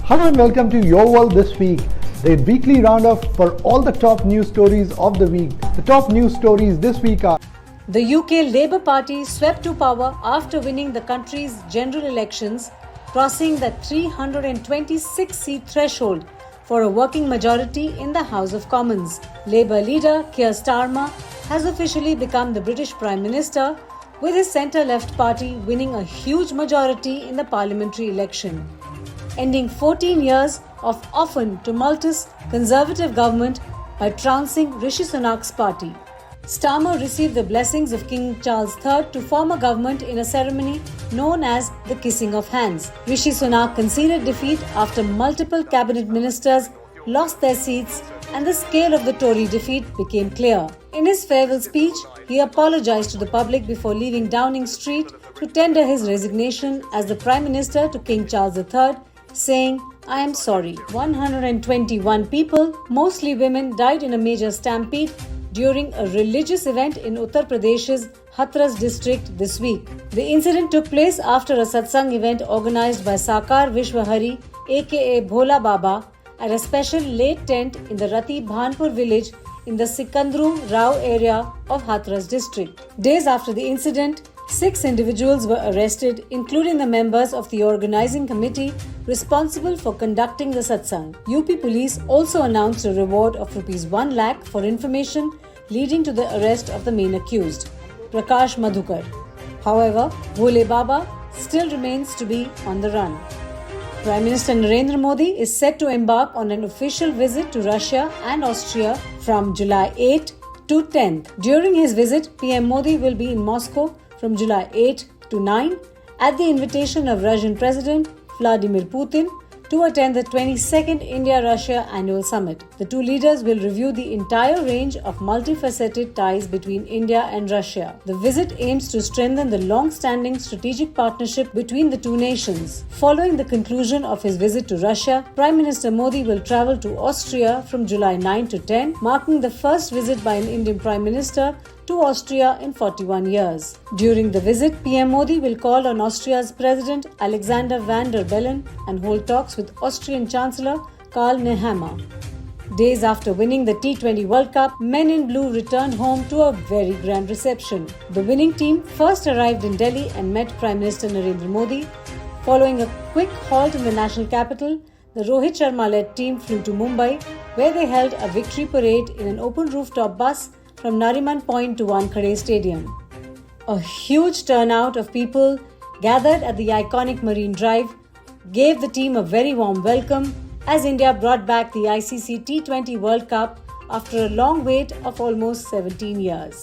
Hello and welcome to Your World This Week, the weekly roundup for all the top news stories of the week. The top news stories this week are: the UK Labour Party swept to power after winning the country's general elections, crossing the 326-seat threshold for a working majority in the House of Commons. Labour leader Keir Starmer has officially become the British Prime Minister, with his centre-left party winning a huge majority in the parliamentary election, ending 14 years of often tumultuous Conservative government by trouncing Rishi Sunak's party. Starmer received the blessings of King Charles III to form a government in a ceremony known as the Kissing of Hands. Rishi Sunak conceded defeat after multiple cabinet ministers lost their seats and the scale of the Tory defeat became clear. In his farewell speech, he apologized to the public before leaving Downing Street to tender his resignation as the Prime Minister to King Charles III, saying, "I am sorry." 121 people, mostly women, died in a major stampede during a religious event in Uttar Pradesh's Hathras district this week. The incident took place after a satsang event organized by Sakar Vishwahari, aka Bhola Baba, at a special late tent in the Rati Bhanpur village in the Sikandru Rao area of Hathras district. Days after the incident, 6 individuals were arrested, including the members of the organizing committee responsible for conducting the satsang. UP police also announced a reward of ₹1 lakh for information leading to the arrest of the main accused, Prakash Madhukar. However, Bhole Baba still remains to be on the run. Prime Minister Narendra Modi is set to embark on an official visit to Russia and Austria from July 8 to 10th. During his visit, PM Modi will be in Moscow from July 8 to 9 at the invitation of Russian President Vladimir Putin to attend the 22nd India-Russia Annual Summit. The two leaders will review the entire range of multifaceted ties between India and Russia. The visit aims to strengthen the long-standing strategic partnership between the two nations. Following the conclusion of his visit to Russia, Prime Minister Modi will travel to Austria from July 9 to 10, marking the first visit by an Indian Prime Minister to Austria in 41 years. During the visit, PM Modi will call on Austria's President Alexander Van der Bellen and hold talks with Austrian Chancellor Karl Nehammer. Days after winning the T20 World Cup, Men in Blue returned home to a very grand reception. The winning team first arrived in Delhi and met Prime Minister Narendra Modi. Following a quick halt in the national capital, the Rohit Sharma-led team flew to Mumbai, where they held a victory parade in an open rooftop bus from Nariman Point to Wankhede Stadium. A huge turnout of people gathered at the iconic Marine Drive gave the team a very warm welcome as India brought back the ICC T20 World Cup after a long wait of almost 17 years.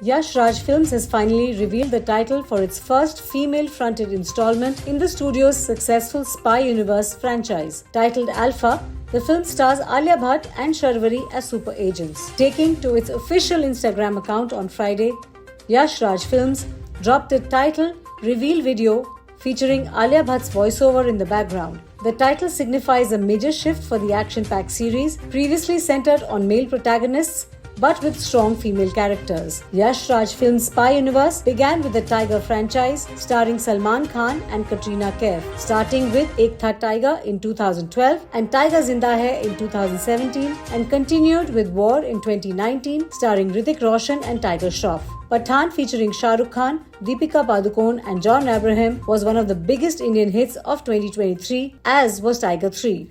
Yash Raj Films has finally revealed the title for its first female-fronted installment in the studio's successful Spy Universe franchise. Titled Alpha, the film stars Alia Bhatt and Sharvari as super agents. Taking to its official Instagram account on Friday, Yash Raj Films dropped a title reveal video featuring Alia Bhatt's voiceover in the background. The title signifies a major shift for the action-packed series, previously centered on male protagonists but with strong female characters. Yash Raj Films' Spy Universe began with the Tiger franchise starring Salman Khan and Katrina Kaif, starting with Ek Tha Tiger in 2012 and Tiger Zinda Hai in 2017, and continued with War in 2019 starring Hrithik Roshan and Tiger Shroff. Pathaan featuring Shah Rukh Khan, Deepika Padukone and John Abraham was one of the biggest Indian hits of 2023, as was Tiger 3.